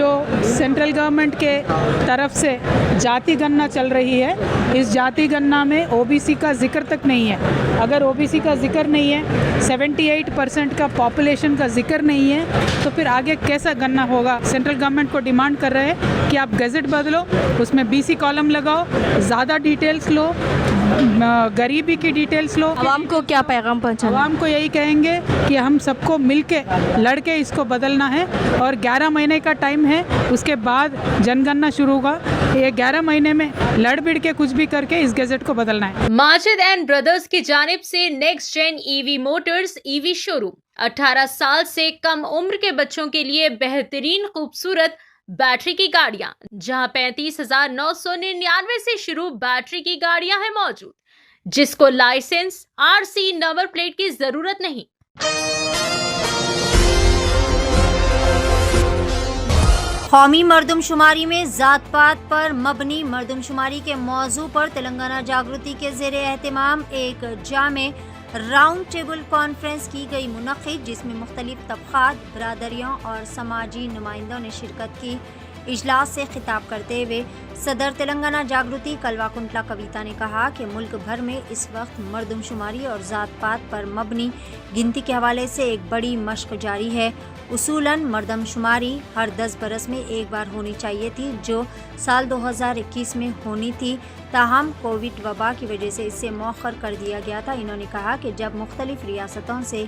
जो central government के तरफ से जाति गणना चल रही है, इस जाति गणना में ओबीसी का जिक्र तक नहीं है। अगर ओबीसी का जिक्र नहीं है, 78% का पॉपुलेशन का जिक्र नहीं है, तो फिर आगे कैसा गणना होगा। सेंट्रल गवर्नमेंट को डिमांड कर रहे हैं कि आप गज़ट बदलो, उसमें बीसी कॉलम लगाओ, ज़्यादा डिटेल्स लो, गरीबी की डिटेल्स लो। आवाम को क्या पैगाम पहुंचाना? आवाम को यही कहेंगे कि हम सबको मिलके लड़के इसको बदलना है और 11 महीने का टाइम है, उसके बाद जनगणना शुरू होगा। ये 11 महीने में लड़ भिड़ के कुछ भी करके इस गज़ट को बदलना है। माजिद एंड ब्रदर्स की जानिब से next gen EV motors EV showroom 18 साल से कम उम्र के बच्चों के लिए बेहतरीन खूबसूरत बैटरी की गाड़ियां, जहां 35,999 से शुरू बैटरी की गाड़ियां हैं मौजूद, जिसको लाइसेंस आरसी नंबर प्लेट की जरूरत नहीं। कौमी मरदमशुमारी में जात पात पर मबनी मरदमशुमारी के मौजू पर तेलंगाना जागृति के ज़ेरे एहतमाम एक जामे राउंड टेबल कॉन्फ्रेंस की गई मुनक़िद, जिसमें मुख्तलिफ तबक़ात, बरादरियों और समाजी नुमाइंदों ने शिरकत की। इजलास से खिताब करते हुए सदर तेलंगाना जागृति कलवाकुंटला कविता ने कहा कि मुल्क भर में इस वक्त मरदमशुमारी और ज़ात पात पर मबनी गिनती के हवाले से एक बड़ी मशक़ जारी है। उसूलन मरदमशुमारी हर 10 बरस में एक बार होनी चाहिए थी, जो साल 2021 में होनी थी, ताहम कोविड वबा की वजह से इसे मौखर कर दिया गया था। इन्होंने कहा कि जब मुख्तलिफ रियासतों से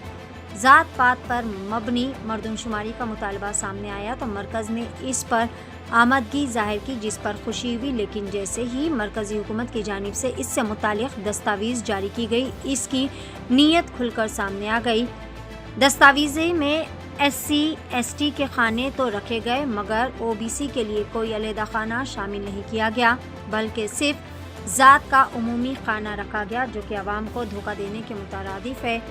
ज़ात पात पर मबनी मरदमशुमारी का मुतालबा सामने आया तो मरकज़ ने इस पर आमदगी ज़ाहिर की, जिस पर खुशी हुई। लेकिन जैसे ही मरकज़ी हुकूमत की जानिब से इससे मुतालिक दस्तावेज़ जारी की गई, इसकी नीयत खुलकर सामने आ गई। दस्तावेज़ में SC ST के खाने तो रखे गए, मगर OBC के लिए कोई अलहदा खाना शामिल नहीं किया गया, बल्कि सिर्फ ज़ात का उमूमी खाना रखा गया, जो कि आवाम को धोखा देने के मुतरादिफ है।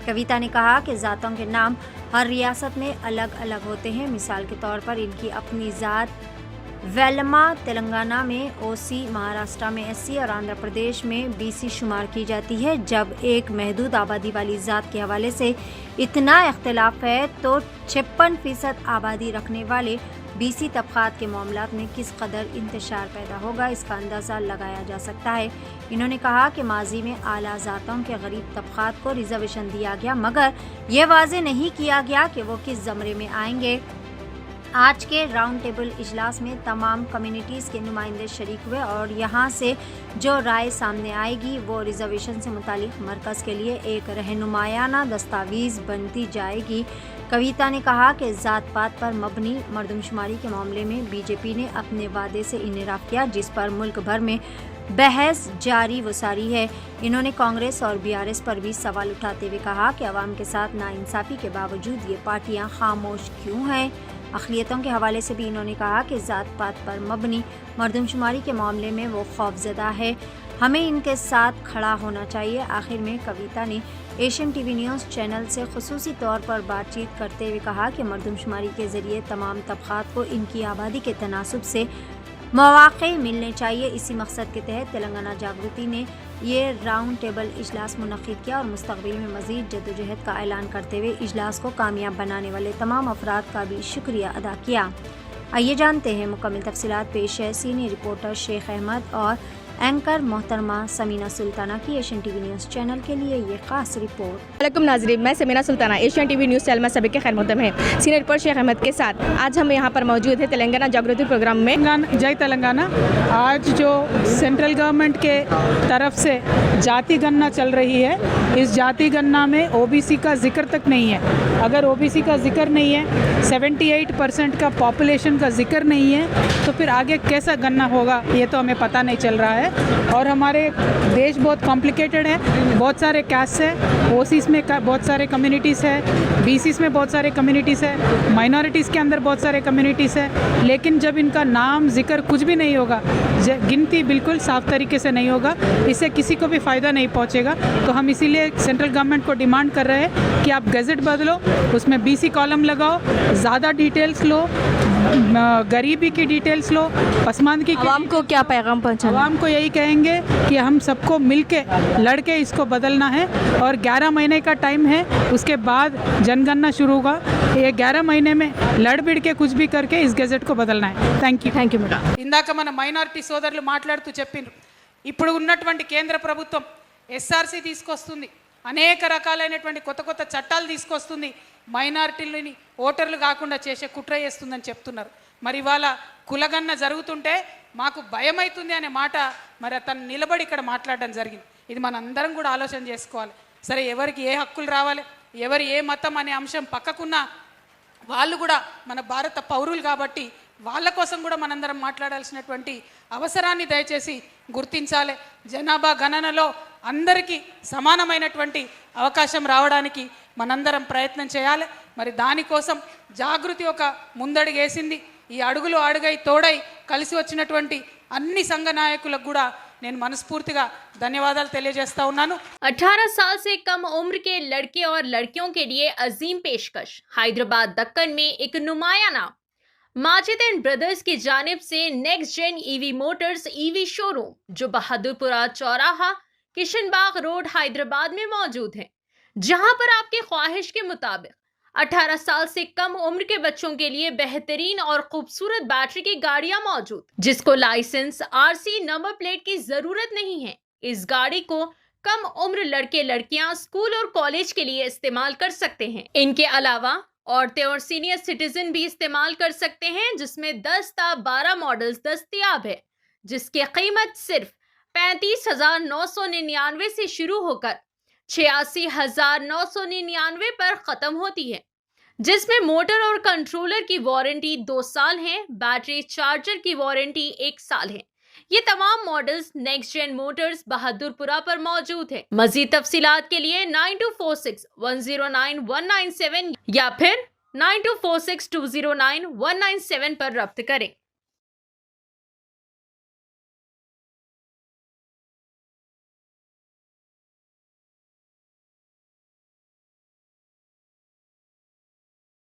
कविता ने कहा कि ज़ातों के नाम हर रियासत में अलग अलग होते हैं। मिसाल के तौर पर इनकी अपनी ज़ात वेलमा तेलंगाना में OC, महाराष्ट्र में SC और आंध्र प्रदेश में BC शुमार की जाती है। जब एक महदूद आबादी वाली ज़ात के हवाले से इतना इख्तिलाफ है तो 56% आबादी रखने वाले BC तबक़ात के मामलात में किस कदर इंतशार पैदा होगा, इसका अंदाज़ा लगाया जा सकता है। इन्होंने कहा कि माजी में आला ज़ातों के गरीब तबक़ात को रिजर्वेशन दिया गया, मगर ये वाज़े नहीं किया गया कि वो किस ज़मरे में आएंगे। आज के राउंड टेबल इजलास में तमाम कम्युनिटीज़ के नुमाइंदे शरीक हुए और यहाँ से जो राय सामने आएगी वो रिजर्वेशन से मुतालिक मरकज़ के लिए एक रहनुमायाना दस्तावेज़ बनती जाएगी। कविता ने कहा कि ज़ात पात पर मबनी मरदमशुमारी के मामले में BJP ने अपने वादे से इनराफ किया, जिस पर मुल्क भर में बहस जारी वसारी है। इन्होंने कांग्रेस और BRS पर भी सवाल उठाते हुए कहा कि अवाम के साथ नाइंसाफ़ी के बावजूद ये पार्टियाँ खामोश क्यों हैं। अक़लियतों के हवाले से भी इन्होंने कहा कि ज़ात पात पर मबनी मरदमशुमारी के मामले में वो खौफज़दा है, हमें इनके साथ खड़ा होना चाहिए। आखिर में कविता ने एशियन TV न्यूज़ चैनल से ख़ुसूसी तौर पर बातचीत करते हुए कहा कि मरदमशुमारी के ज़रिए तमाम तबक़ात को इनकी आबादी के तनासुब से मौक़े मिलने चाहिए। इसी मकसद के तहत तेलंगाना जागृति ने ये राउंड टेबल इजलास मुनक़िद किया और मुस्तक़बिल में मज़ीद जद्दोजहद का ऐलान करते हुए इजलास को कामयाब बनाने वाले तमाम अफराद का भी शुक्रिया अदा किया। आइए जानते हैं मुकम्मल तफसीलात। पेश है सीनियर रिपोर्टर शेख अहमद और एंकर मोहतरमा समीना सुल्ताना की एशियन TV न्यूज़ चैनल के लिए ये खास रिपोर्ट। वालेकुम नाज़रीन, मैं Samina Sultana Asian TV news channel में सभी के खैर मक़दम है। सीनियर रिपोर्टर शेख अहमद के साथ आज हम यहाँ पर मौजूद है तेलंगाना जागृति प्रोग्राम में। जय तेलंगाना। आज जो सेंट्रल गवर्नमेंट के तरफ से जाति गणना चल रही है, इस जाति गणना में OBC का जिक्र तक नहीं है। अगर OBC का जिक्र नहीं है, 78% का पॉपुलेशन का जिक्र नहीं है, तो फिर आगे कैसा गणना होगा ये तो हमें पता नहीं चल रहा है। और हमारे देश बहुत कॉम्प्लिकेटेड है, बहुत सारे कास्ट है, OCs में बहुत सारे कम्युनिटीज़ है, BCs में बहुत सारे कम्युनिटीज़ है, माइनॉरिटीज़ के अंदर बहुत सारे कम्युनिटीज़ है। लेकिन जब इनका नाम जिक्र कुछ भी नहीं होगा, गिनती बिल्कुल साफ तरीके से नहीं होगा, इससे किसी को भी फ़ायदा नहीं पहुंचेगा। तो हम इसीलिए सेंट्रल गवर्नमेंट को डिमांड कर रहे हैं कि आप गज़ट बदलो, उसमें BC कॉलम लगाओ, ज़्यादा डिटेल्स लो, गरीबी की डिटेल्स लो, पसमानदगी की। आवाम को क्या पैगाम पहुंचाना? आवाम को यही कहेंगे कि हम सबको मिलके लड़के इसको बदलना है और 11 महीने का टाइम है, उसके बाद जनगणना शुरू होगा। ये 11 महीने में लड़ भिड़ के कुछ भी करके इस गजट को बदलना है। थैंक यू మేడం ఇందాక మన మైనారిటీ సోదరులు మాట్లాడుతూ చెప్పిండ్రు, ఇప్పుడు ఉన్నటువంటి కేంద్ర ప్రభుత్వం ఎస్ఆర్సీ తీసుకొస్తుంది, అనేక రకాలైనటువంటి కొత్త కొత్త చట్టాలు తీసుకొస్తుంది, మైనారిటీలని ఓటర్లు కాకుండా చేసే కుట్ర చేస్తుందని చెప్తున్నారు. మరి ఇవాళ కులగన్న జరుగుతుంటే మాకు భయం అవుతుంది అనే మాట మరి తను నిలబడి ఇక్కడ మాట్లాడడం జరిగింది. ఇది మనందరం కూడా ఆలోచన చేసుకోవాలి. సరే, ఎవరికి ఏ హక్కులు రావాలి, ఎవరు ఏ మతం అనే అంశం పక్కకున్నా వాళ్ళు కూడా మన భారత పౌరులు కాబట్టి వాళ్ళ కోసం కూడా మనందరం మాట్లాడాల్సినటువంటి అవసరాన్ని దయచేసి గుర్తించాలి. జనాభా గణనలో అందరికీ సమానమైనటువంటి అవకాశం రావడానికి మనందరం ప్రయత్నం చేయాలి. మరి దానికోసం జాగృతి ఒక ముందడుగు వేసింది. ఈ అడుగులు అడుగై తోడై కలిసి వచ్చినటువంటి అన్ని సంఘ నాయకులకు కూడా నేను మనస్ఫూర్తిగా ధన్యవాదాలు తెలియజేస్తా ఉన్నాను. 18 साल से कम उम्र के लड़के और लड़कियों के लिए अजीम पेशकश। हैदराबाद दक्कन में एक नुमाया नाम माजिद एंड ब्रदर्स की जानिब से next gen EV motors EV showroom जो बहादुरपुरा चौराहा किशनबाग रोड हैदराबाद में मौजूद है, जहां पर आपकी ख्वाहिश के मुताबिक 18 साल से कम उम्र के बच्चों के लिए बेहतरीन और खूबसूरत बैटरी की गाड़ियां मौजूद, जिसको लाइसेंस आरसी नंबर प्लेट की जरूरत नहीं है। इस गाड़ी को कम उम्र लड़के लड़कियां स्कूल और कॉलेज के लिए इस्तेमाल कर सकते हैं। इनके अलावा औरतें और सीनियर सिटीजन भी इस्तेमाल कर सकते हैं, जिसमें 10 ता 12 मॉडल्स दस्तयाब है, जिसकी कीमत सिर्फ 35,999 से शुरू होकर 86,999 पर खत्म होती है, जिसमें मोटर और कंट्रोलर की वारंटी 2 साल है, बैटरी चार्जर की वारंटी 1 साल है। ये तमाम models next gen motors Bahadurpura पर मौजूद है। मजीद तफसीलात के लिए 9246109197 या फिर 9246209197 पर रब्त करें।